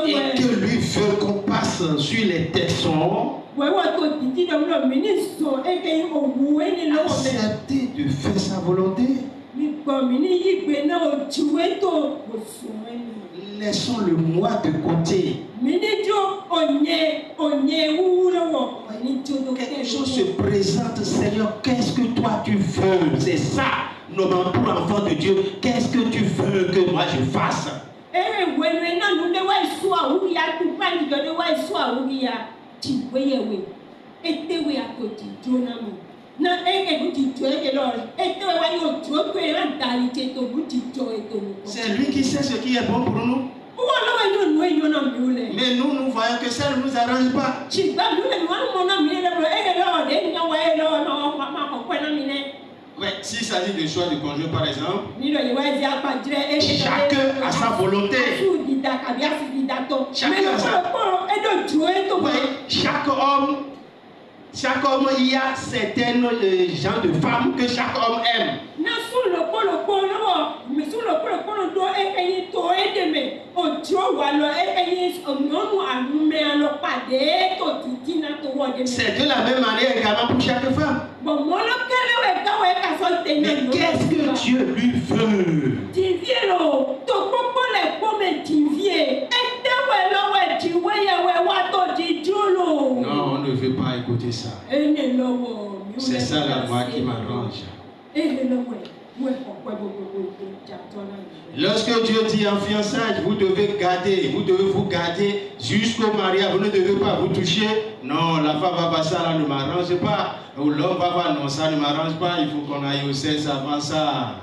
et que lui veut qu'on passe sur les texans, accepter de faire sa volonté. Laissons le moi de côté. Quelque chose se présente, Seigneur, qu'est-ce que toi tu veux? C'est ça, normalement pour l'enfant de Dieu, qu'est-ce que tu veux que moi je fasse? C'est lui qui sait ce qui est bon pour nous. Mais nous voyons que ça ne nous arrange pas. Ouais, s'il s'agit de choix de conjoint par exemple, chacun a sa volonté. Chaque homme, il y a certains genres de femmes que chaque homme aime. C'est de la même manière également pour chaque femme. Mais qu'est-ce que Dieu lui veut? Non, on ne veut pas écouter ça. C'est ça la voix qui m'arrange. Lorsque Dieu dit en fiançailles, vous devez vous garder jusqu'au mariage, vous ne devez pas vous toucher. Non, la femme va passer, ça ne m'arrange pas. Ou l'homme va voir, non, ça ne m'arrange pas, il faut qu'on aille au sexe avant ça.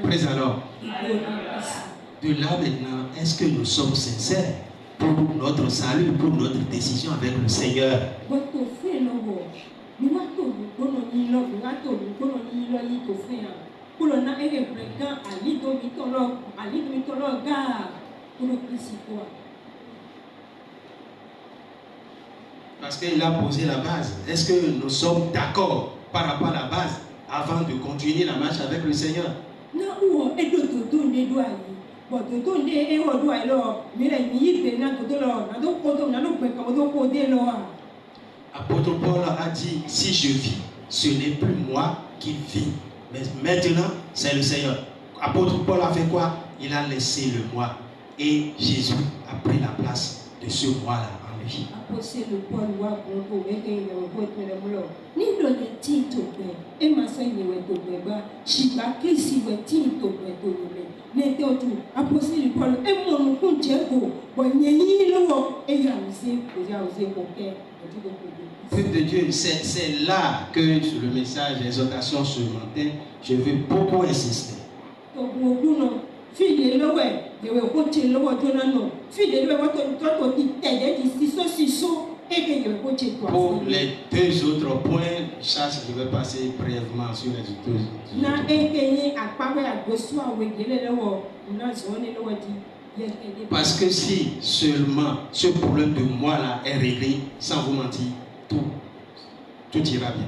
Praise alors. De là maintenant, est-ce que nous sommes sincères pour notre salut, pour notre décision avec le Seigneur? Parce qu'il a posé la base. Est-ce que nous sommes d'accord par rapport à la base avant de continuer la marche avec le Seigneur? Apôtre Paul a dit, si je vis, ce n'est plus moi qui vis, mais maintenant c'est le Seigneur. Apôtre Paul a fait quoi? Il a laissé le moi et Jésus a pris la place de ce moi-là en lui. Peuple de Dieu, c'est là que sur le message d'exhortation ce matin, je veux beaucoup insister. Pour les deux autres points, je vais passer brièvement sur les deux. Parce que si seulement ce problème de moi là est réglé, sans vous mentir, tout ira bien.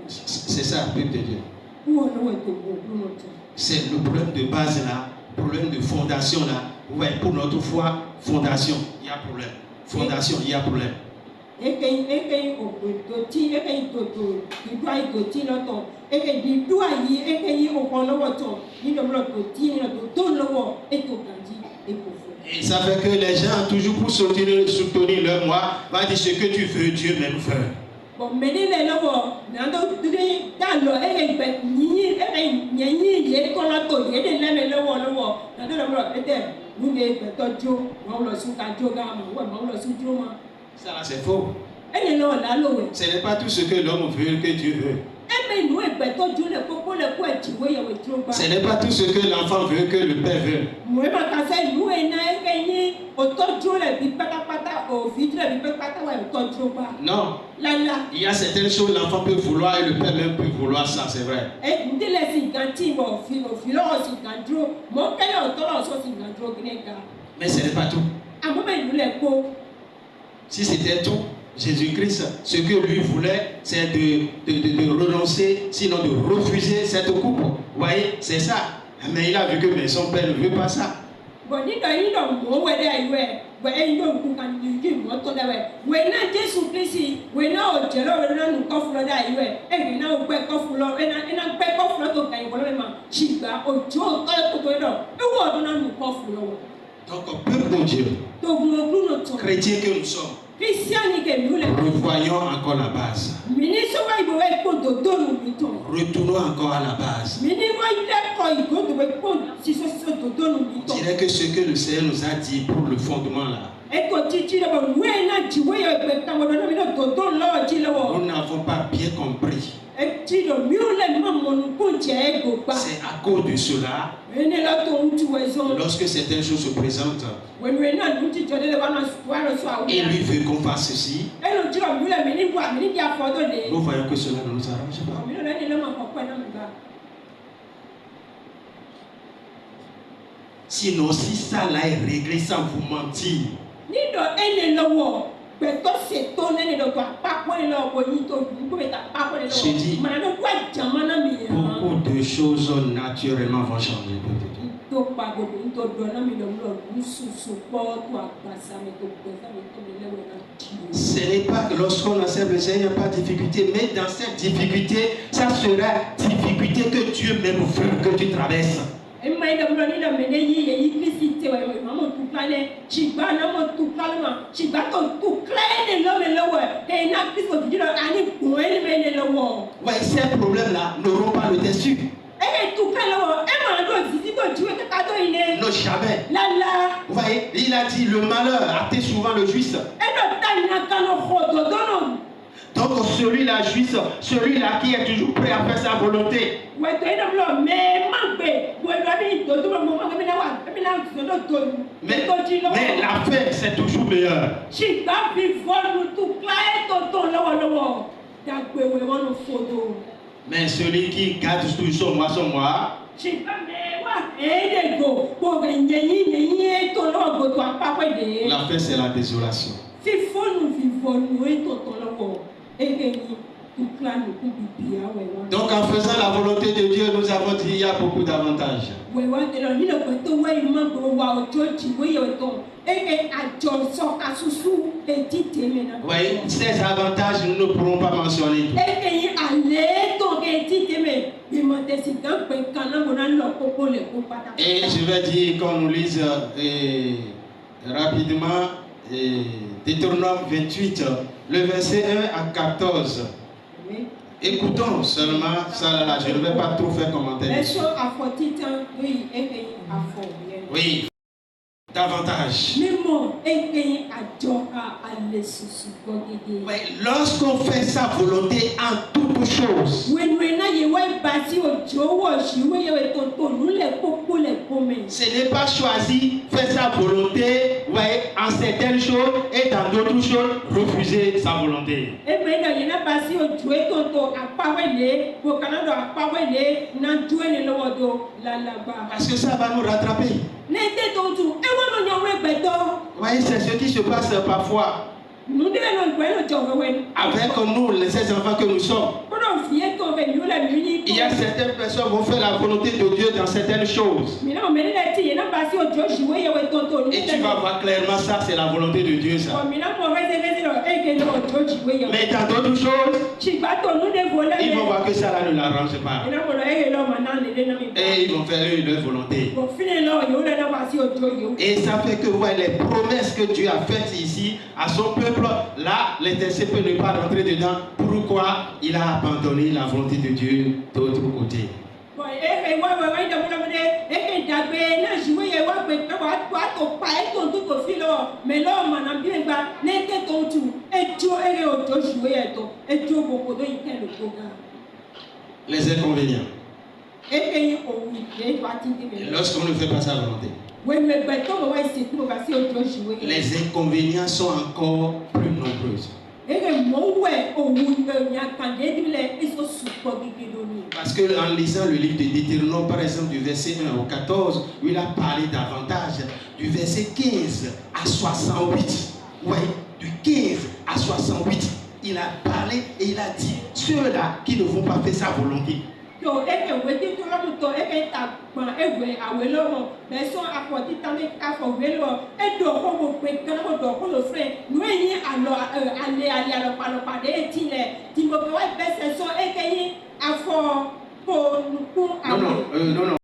C'est ça, peuple de Dieu. C'est le problème de base là, problème de fondation là. Vous voyez, pour notre foi, fondation, il y a problème. Fondation, il y a problème. Et ça fait que les gens, toujours pour soutenir leur moi, vont dire ce que tu veux, Dieu même faire. Ça là c'est faux. Ce n'est pas tout ce que l'homme veut que Dieu veut. Ce n'est pas tout ce que l'enfant veut que le père veut. Non. Il y a certaines choses que l'enfant peut vouloir et le père même peut vouloir, ça c'est vrai. Mais ce n'est pas tout. Si c'était tout, Jésus-Christ, ce que lui voulait, c'est de renoncer, sinon de refuser cette coupe. Vous voyez, c'est ça. Mais il a vu que son père ne veut pas ça. Donc, peuple de Dieu, chrétiens que nous sommes, revoyons encore la base. Retournons encore à la base. On dirait que ce que le Seigneur nous a dit pour le fondement là, nous n'avons pas bien compris. C'est à cause de cela, lorsque certaines choses se présentent, et lui veut qu'on fasse ceci, nous voyons que cela ne nous arrange pas. Sinon, si ça là est réglé sans vous mentir, je dis, beaucoup de choses naturellement vont changer. Ce n'est pas lorsqu'on accepte le Seigneur, il n'y a pas de difficulté, mais dans cette difficulté, ça sera difficulté que Dieu même veut que tu traverses. Ouais, ces problèmes-là n'auront pas le dessus. Non, jamais. Vous voyez, il a dit le malheur hâtait souvent le juste. Donc celui-là juste, celui-là qui est toujours prêt à faire sa volonté. Mais la fin, c'est toujours meilleur. Mais celui qui garde toujours son moi, la fin, c'est la désolation. Donc en faisant la volonté de Dieu, nous avons dit qu'il y a beaucoup d'avantages. Oui, ces avantages, nous ne pourrons pas mentionner tout. Et je vais dire qu'on nous lise rapidement Deutéronome 28, le verset 1 à 14. Écoutons seulement ça là, je ne vais pas trop faire commentaire. Oui, davantage. Lorsqu'on fait sa volonté en toutes choses, ce n'est pas choisi faire sa volonté en certaines choses et dans d'autres choses refuser sa volonté. Parce que ça va nous rattraper. Oui, c'est ce qui se passe parfois avec nous, les enfants que nous sommes. Il y a certaines personnes qui vont faire la volonté de Dieu dans certaines choses. Et tu vas voir clairement ça, c'est la volonté de Dieu ça. Mais dans d'autres choses, ils vont voir que ça là ne l'arrange pas. Et ils vont faire leur volonté. Et ça fait que les promesses que Dieu a faites ici à son peuple, là, l'intercesseur peut ne pas rentrer dedans. Pourquoi il a abandonné la volonté de Dieu de l'autre côté? Les inconvénients. Lorsqu'on ne fait pas sa volonté. Les inconvénients sont encore plus nombreux. Parce que en lisant le livre de Deutéronome, par exemple, du verset 1 au 14, où il a parlé davantage, du verset 15 à 68. Ouais, du 15 à 68, il a parlé et il a dit ceux-là qui ne vont pas faire sa volonté. Non, non.